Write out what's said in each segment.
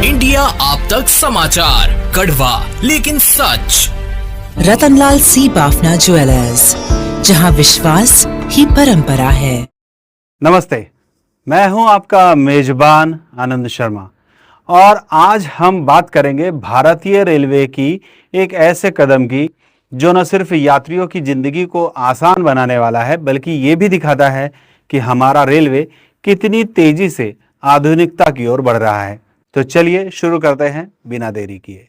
India आप तक समाचार, कड़वा लेकिन सच। रतनलाल सी बाफना ज्वेलर्स, जहां विश्वास ही परंपरा है। नमस्ते, मैं हूं आपका मेजबान आनंद शर्मा और आज हम बात करेंगे भारतीय रेलवे की एक ऐसे कदम की जो न सिर्फ यात्रियों की जिंदगी को आसान बनाने वाला है, बल्कि ये भी दिखाता है कि हमारा रेलवे कितनी तेजी से आधुनिकता की ओर बढ़ रहा है। तो चलिए शुरू करते हैं बिना देरी किए।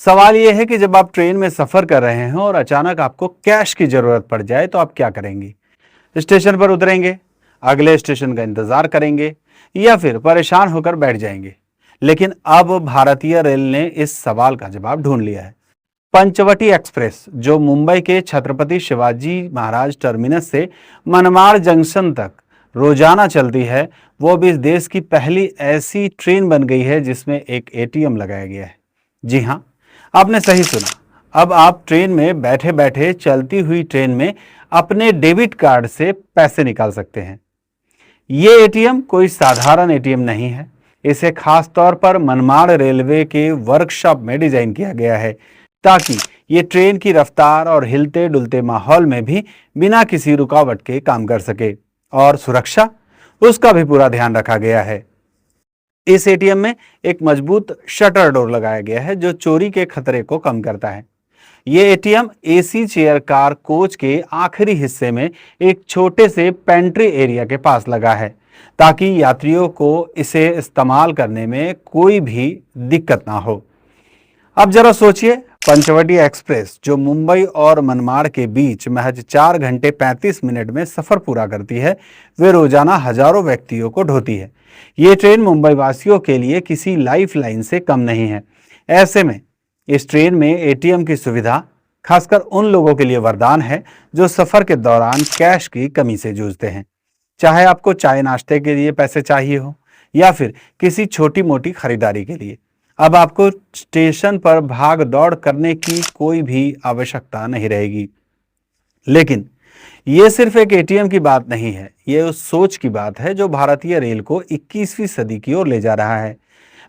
सवाल यह है कि जब आप ट्रेन में सफर कर रहे हैं और अचानक आपको कैश की जरूरत पड़ जाए तो आप क्या करेंगे? स्टेशन पर उतरेंगे, अगले स्टेशन का इंतजार करेंगे या फिर परेशान होकर बैठ जाएंगे? लेकिन अब भारतीय रेल ने इस सवाल का जवाब ढूंढ लिया है। पंचवटी एक्सप्रेस, जो मुंबई के छत्रपति शिवाजी महाराज टर्मिनस से मनमाड़ जंक्शन तक रोजाना चलती है, वो भी इस देश की पहली ऐसी ट्रेन बन गई है जिसमें एक एटीएम लगाया गया है। जी हाँ, आपने सही सुना। अब आप ट्रेन में बैठे बैठे चलती हुई ट्रेन में अपने डेबिट कार्ड से पैसे निकाल सकते हैं। ये एटीएम कोई साधारण एटीएम नहीं है। इसे खास तौर पर मनमाड़ रेलवे के वर्कशॉप में डिजाइन किया गया है ताकि ये ट्रेन की रफ्तार और हिलते डुलते माहौल में भी बिना किसी रुकावट के काम कर सके। और सुरक्षा, उसका भी पूरा ध्यान रखा गया है। इस एटीएम में एक मजबूत शटर डोर लगाया गया है जो चोरी के खतरे को कम करता है। ये ATM AC chair car coach के आखिरी हिस्से में एक छोटे से पेंट्री एरिया के पास लगा है ताकि यात्रियों को इसे इस्तेमाल करने में कोई भी दिक्कत ना हो। अब जरा सोचिए, पंचवटी एक्सप्रेस जो मुंबई और मनमाड़ के बीच महज 4 घंटे 35 मिनट में सफर पूरा करती है, वे रोजाना हजारों व्यक्तियों को ढोती है। ये ट्रेन मुंबई वासियों के लिए किसी लाइफ लाइन से कम नहीं है। ऐसे में इस ट्रेन में एटीएम की सुविधा खासकर उन लोगों के लिए वरदान है जो सफर के दौरान कैश की कमी से जूझते हैं। चाहे आपको चाय नाश्ते के लिए पैसे चाहिए हो या फिर किसी छोटी मोटी खरीदारी के लिए, अब आपको स्टेशन पर भाग दौड़ करने की कोई भी आवश्यकता नहीं रहेगी। लेकिन ये सिर्फ एक एटीएम की बात नहीं है, ये उस सोच की बात है जो भारतीय रेल को 21वीं सदी की ओर ले जा रहा है।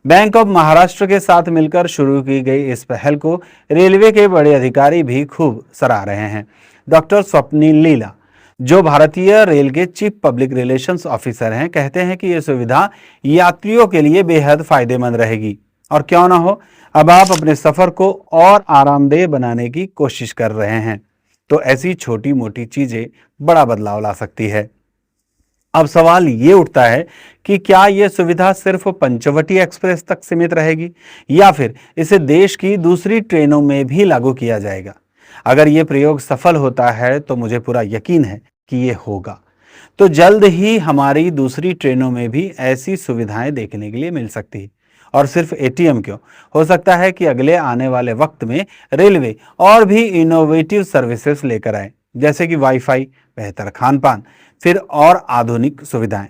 बैंक ऑफ महाराष्ट्र के साथ मिलकर शुरू की गई इस पहल को रेलवे के बड़े अधिकारी भी खूब सराह रहे हैं। डॉक्टर स्वप्निल लीला, जो भारतीय रेल के चीफ पब्लिक रिलेशंस ऑफिसर हैं, कहते हैं कि यह सुविधा यात्रियों के लिए बेहद फायदेमंद रहेगी। और क्यों ना हो, अब आप अपने सफर को और आरामदेह बनाने की कोशिश कर रहे हैं तो ऐसी छोटी मोटी चीजें बड़ा बदलाव ला सकती है। अब सवाल ये उठता है कि क्या यह सुविधा सिर्फ पंचवटी एक्सप्रेस तक सीमित रहेगी या फिर इसे देश की दूसरी ट्रेनों में भी लागू किया जाएगा? अगर यह प्रयोग सफल होता है तो मुझे पूरा यकीन है कि ये होगा। तो जल्द ही हमारी दूसरी ट्रेनों में भी ऐसी सुविधाएं देखने के लिए मिल सकती है। और सिर्फ एटीएम क्यों, हो सकता है कि अगले आने वाले वक्त में रेलवे और भी इनोवेटिव सर्विसेज लेकर आए, जैसे कि वाईफाई, बेहतर खान पान, फिर और आधुनिक सुविधाएं।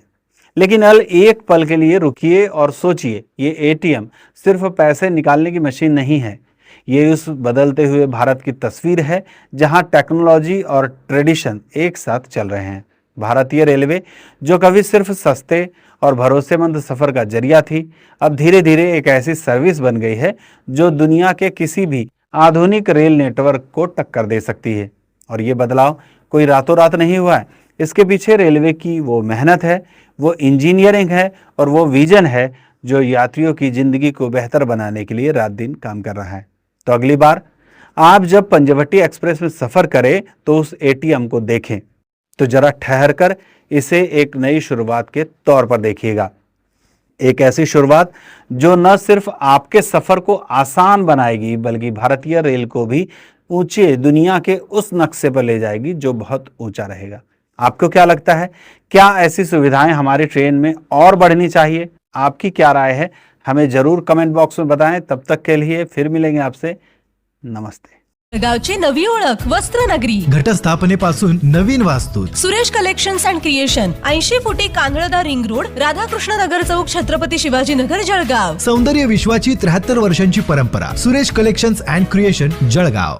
लेकिन एक पल के लिए रुकिए और सोचिए, ये एटीएम सिर्फ पैसे निकालने की मशीन नहीं है। ये उस बदलते हुए भारत की तस्वीर है जहां टेक्नोलॉजी और ट्रेडिशन एक साथ चल रहे हैं। भारतीय रेलवे, जो कभी सिर्फ सस्ते और भरोसेमंद सफर का जरिया थी, अब धीरे धीरे एक ऐसी सर्विस बन गई है जो दुनिया के किसी भी आधुनिक रेल नेटवर्क को टक्कर दे सकती है। और ये बदलाव कोई रातों रात नहीं हुआ है। इसके पीछे रेलवे की वो मेहनत है, वो इंजीनियरिंग है और वो विजन है जो यात्रियों की जिंदगी को बेहतर बनाने के लिए रात दिन काम कर रहा है। तो अगली बार आप जब पंचवटी एक्सप्रेस में सफर करें तो उस एटीएम को देखें तो जरा ठहर कर इसे एक नई शुरुआत के तौर पर देखिएगा। एक ऐसी शुरुआत जो न सिर्फ आपके सफर को आसान बनाएगी बल्कि भारतीय रेल को भी ऊंचे दुनिया के उस नक्शे पर ले जाएगी जो बहुत ऊंचा रहेगा। आपको क्या लगता है, क्या ऐसी सुविधाएं हमारी ट्रेन में और बढ़नी चाहिए? आपकी क्या राय है, हमें जरूर कमेंट बॉक्स में बताएं। तब तक के लिए फिर मिलेंगे आपसे। नमस्ते। जळगावची नवी ओळख वस्त्रनगरी, घटस्थापनेपासून नवीन वास्तू, सुरेश कलेक्शन्स अँड क्रिएशन, 80 फुटी कांगळदा रिंग रोड, राधाकृष्ण नगर चौक, छत्रपती शिवाजी नगर, जळगाव. सौंदर्य विश्वाची 73 वर्षांची परंपरा. Suresh collections and creation, Jalgaon.